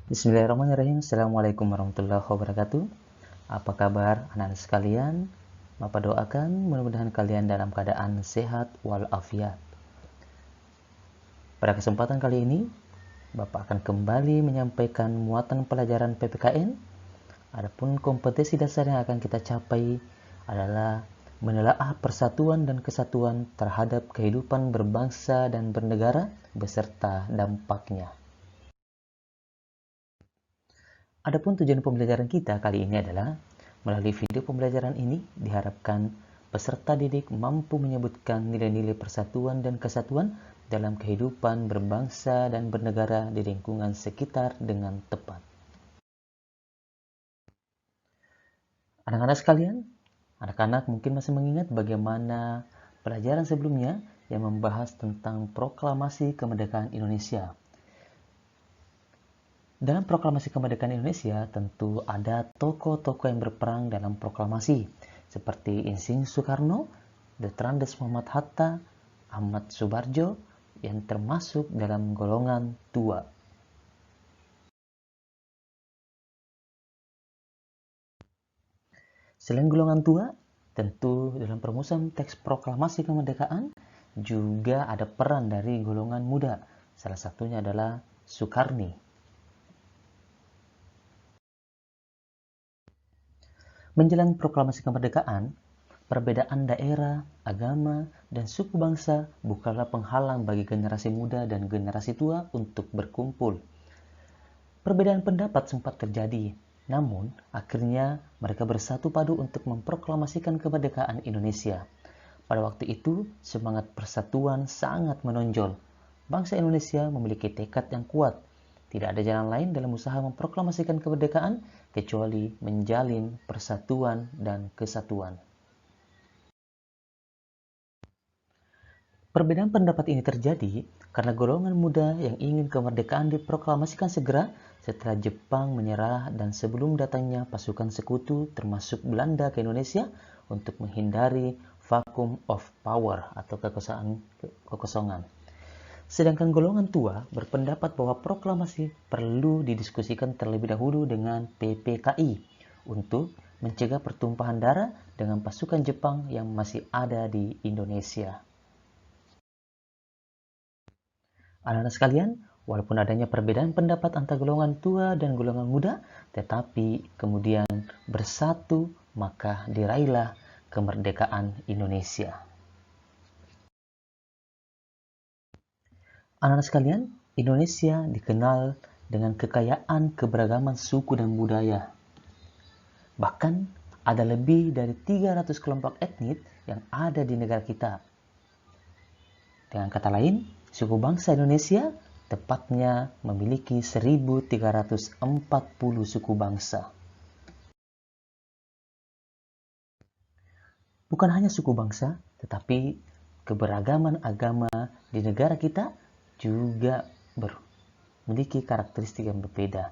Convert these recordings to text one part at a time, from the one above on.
Bismillahirrahmanirrahim. Assalamualaikum warahmatullahi wabarakatuh. Apa kabar anak-anak sekalian? Bapak doakan mudah-mudahan kalian dalam keadaan sehat walafiat. Pada kesempatan kali ini, Bapak akan kembali menyampaikan muatan pelajaran PPKN. Adapun kompetensi dasar yang akan kita capai adalah menelaah persatuan dan kesatuan terhadap kehidupan berbangsa dan bernegara beserta dampaknya. Adapun tujuan pembelajaran kita kali ini adalah melalui video pembelajaran ini diharapkan peserta didik mampu menyebutkan nilai-nilai persatuan dan kesatuan dalam kehidupan berbangsa dan bernegara di lingkungan sekitar dengan tepat. Anak-anak sekalian, anak-anak mungkin masih mengingat bagaimana pelajaran sebelumnya yang membahas tentang proklamasi kemerdekaan Indonesia. Dalam proklamasi kemerdekaan Indonesia, tentu ada tokoh-tokoh yang berperang dalam proklamasi, seperti Insinyur Soekarno, Dr. Andes Muhammad Hatta, Ahmad Subarjo, yang termasuk dalam golongan tua. Selain golongan tua, tentu dalam perumusan teks proklamasi kemerdekaan juga ada peran dari golongan muda. Salah satunya adalah Soekarni. Menjelang proklamasi kemerdekaan, perbedaan daerah, agama, dan suku bangsa bukanlah penghalang bagi generasi muda dan generasi tua untuk berkumpul. Perbedaan pendapat sempat terjadi, namun akhirnya mereka bersatu padu untuk memproklamasikan kemerdekaan Indonesia. Pada waktu itu, semangat persatuan sangat menonjol. Bangsa Indonesia memiliki tekad yang kuat. Tidak ada jalan lain dalam usaha memproklamasikan kemerdekaan kecuali menjalin persatuan dan kesatuan. Perbedaan pendapat ini terjadi karena golongan muda yang ingin kemerdekaan diproklamasikan segera setelah Jepang menyerah dan sebelum datangnya pasukan sekutu termasuk Belanda ke Indonesia untuk menghindari vacuum of power atau kekosongan. Sedangkan golongan tua berpendapat bahwa proklamasi perlu didiskusikan terlebih dahulu dengan PPKI untuk mencegah pertumpahan darah dengan pasukan Jepang yang masih ada di Indonesia. Anak-anak sekalian, walaupun adanya perbedaan pendapat antara golongan tua dan golongan muda, tetapi kemudian bersatu maka diraihlah kemerdekaan Indonesia. Anak-anak sekalian, Indonesia dikenal dengan kekayaan keberagaman suku dan budaya. Bahkan ada lebih dari 300 kelompok etnis yang ada di negara kita. Dengan kata lain, suku bangsa Indonesia tepatnya memiliki 1340 suku bangsa. Bukan hanya suku bangsa, tetapi keberagaman agama di negara kita juga memiliki karakteristik yang berbeda.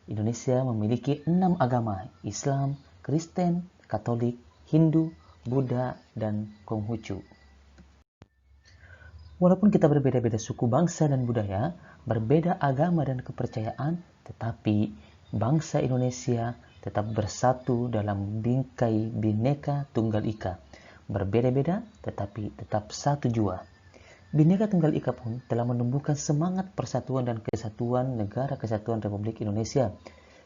Indonesia memiliki 6 agama, Islam, Kristen, Katolik, Hindu, Buddha, dan Konghucu. Walaupun kita berbeda-beda suku bangsa dan budaya, berbeda agama dan kepercayaan, tetapi bangsa Indonesia tetap bersatu dalam bingkai Bhinneka Tunggal Ika. Berbeda-beda, tetapi tetap satu jua. Bhinneka Tunggal Ika pun telah menumbuhkan semangat persatuan dan kesatuan Negara Kesatuan Republik Indonesia.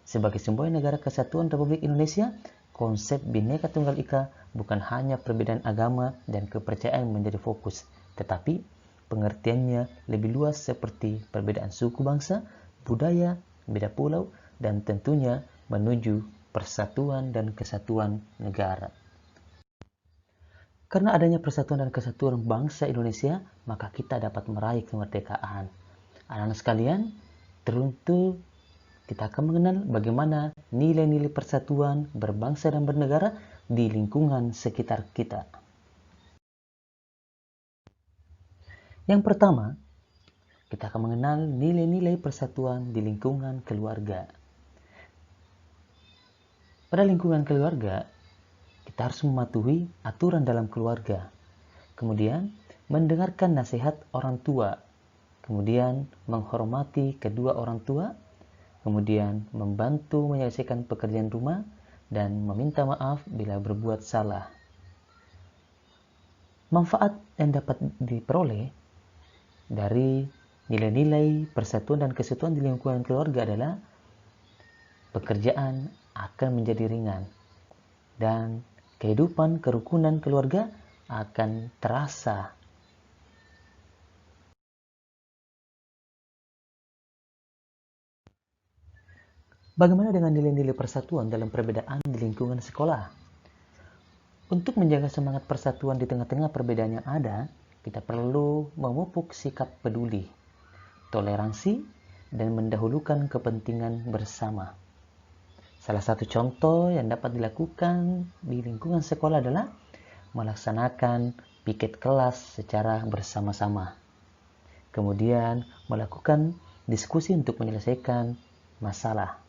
Sebagai simbol Negara Kesatuan Republik Indonesia, konsep Bhinneka Tunggal Ika bukan hanya perbedaan agama dan kepercayaan menjadi fokus, tetapi pengertiannya lebih luas seperti perbedaan suku bangsa, budaya, beda pulau, dan tentunya menuju persatuan dan kesatuan negara. Karena adanya persatuan dan kesatuan bangsa Indonesia, maka kita dapat meraih kemerdekaan. Anak-anak sekalian, tentu kita akan mengenal bagaimana nilai-nilai persatuan berbangsa dan bernegara di lingkungan sekitar kita. Yang pertama, kita akan mengenal nilai-nilai persatuan di lingkungan keluarga. Pada lingkungan keluarga, kita harus mematuhi aturan dalam keluarga. Kemudian, mendengarkan nasihat orang tua. Kemudian, menghormati kedua orang tua. kemudian membantu menyelesaikan pekerjaan rumah, dan meminta maaf bila berbuat salah. Manfaat yang dapat diperoleh dari nilai-nilai persatuan dan kesatuan di lingkungan keluarga adalah pekerjaan akan menjadi ringan dan kehidupan kerukunan keluarga akan terasa. Bagaimana dengan nilai-nilai persatuan dalam perbedaan di lingkungan sekolah? Untuk menjaga semangat persatuan di tengah-tengah perbedaan yang ada, kita perlu memupuk sikap peduli, toleransi, dan mendahulukan kepentingan bersama. Salah satu contoh yang dapat dilakukan di lingkungan sekolah adalah melaksanakan piket kelas secara bersama-sama. Kemudian melakukan diskusi untuk menyelesaikan masalah.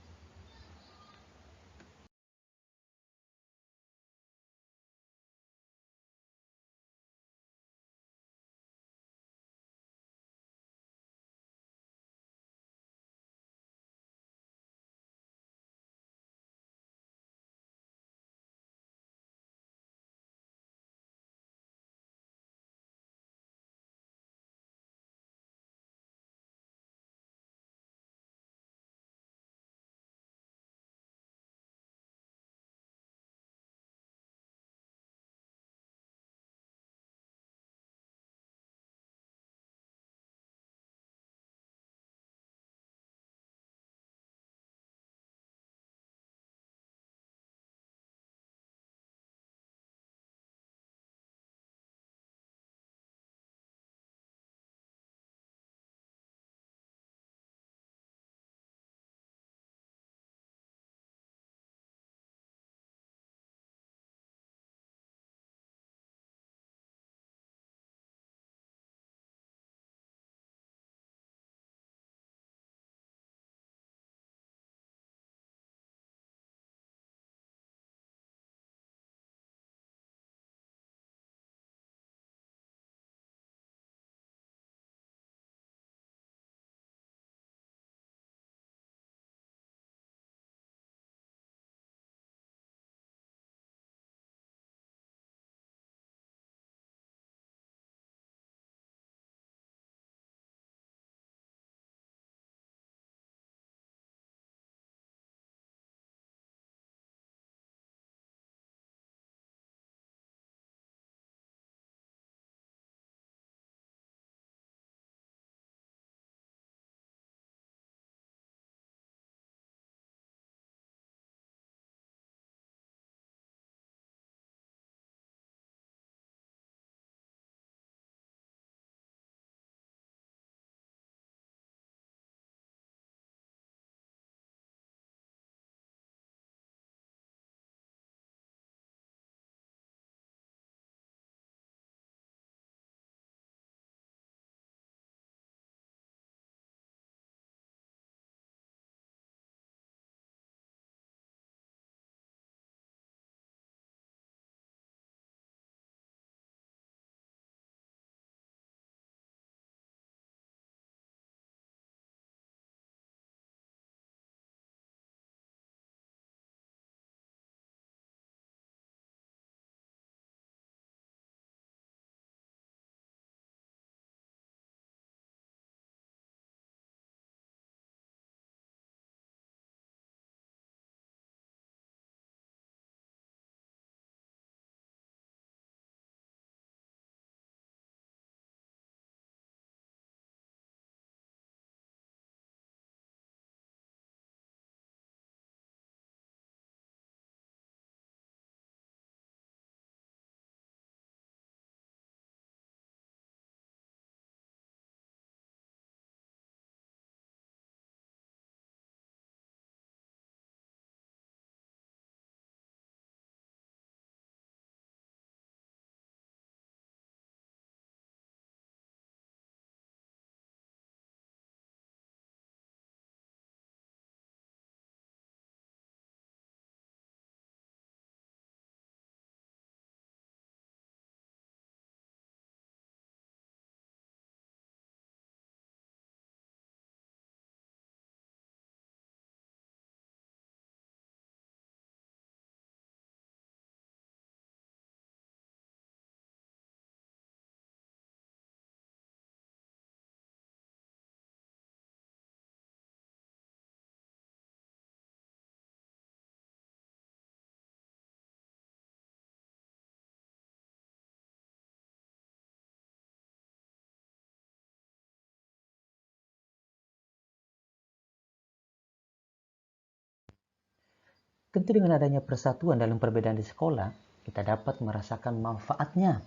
Tentu dengan adanya persatuan dalam perbedaan di sekolah, kita dapat merasakan manfaatnya.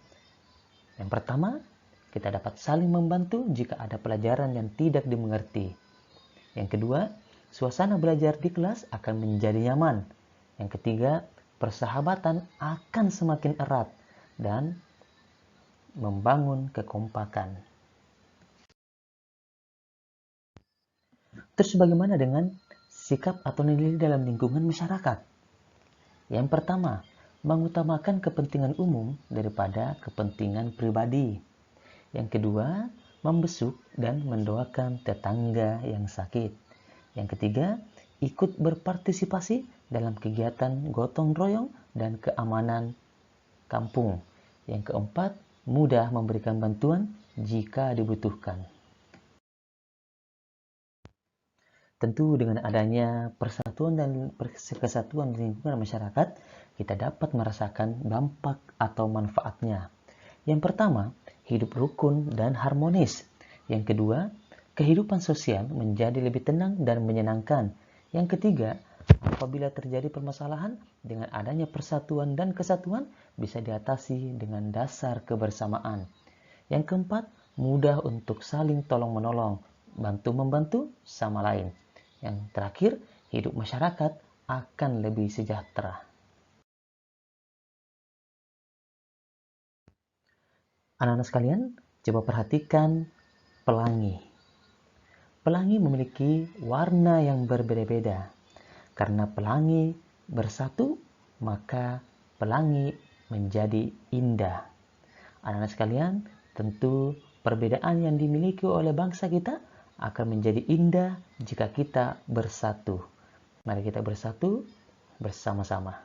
Yang pertama, kita dapat saling membantu jika ada pelajaran yang tidak dimengerti. Yang kedua, suasana belajar di kelas akan menjadi nyaman. Yang ketiga, persahabatan akan semakin erat dan membangun kekompakan. Terus bagaimana dengan sikap atau nilai dalam lingkungan masyarakat? Yang pertama, mengutamakan kepentingan umum daripada kepentingan pribadi. Yang kedua, membesuk dan mendoakan tetangga yang sakit. Yang ketiga, ikut berpartisipasi dalam kegiatan gotong royong dan keamanan kampung. Yang keempat, mudah memberikan bantuan jika dibutuhkan. Tentu dengan adanya persatuan dan kesatuan di lingkungan masyarakat, kita dapat merasakan dampak atau manfaatnya. Yang pertama, hidup rukun dan harmonis. Yang kedua, kehidupan sosial menjadi lebih tenang dan menyenangkan. Yang ketiga, apabila terjadi permasalahan, dengan adanya persatuan dan kesatuan bisa diatasi dengan dasar kebersamaan. Yang keempat, mudah untuk saling tolong-menolong, bantu-membantu sama lain. Yang terakhir, hidup masyarakat akan lebih sejahtera. Anak-anak sekalian, coba perhatikan pelangi. Pelangi memiliki warna yang berbeda-beda. Karena pelangi bersatu, maka pelangi menjadi indah. Anak-anak sekalian, tentu perbedaan yang dimiliki oleh bangsa kita akan menjadi indah jika kita bersatu. Mari kita bersatu bersama-sama.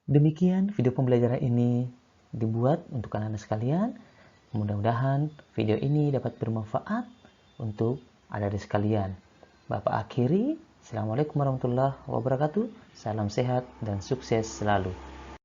Demikian video pembelajaran ini dibuat untuk anak-anak sekalian. Mudah-mudahan video ini dapat bermanfaat untuk adik-adik sekalian. Bapak akhiri. Assalamualaikum warahmatullahi wabarakatuh. Salam sehat dan sukses selalu.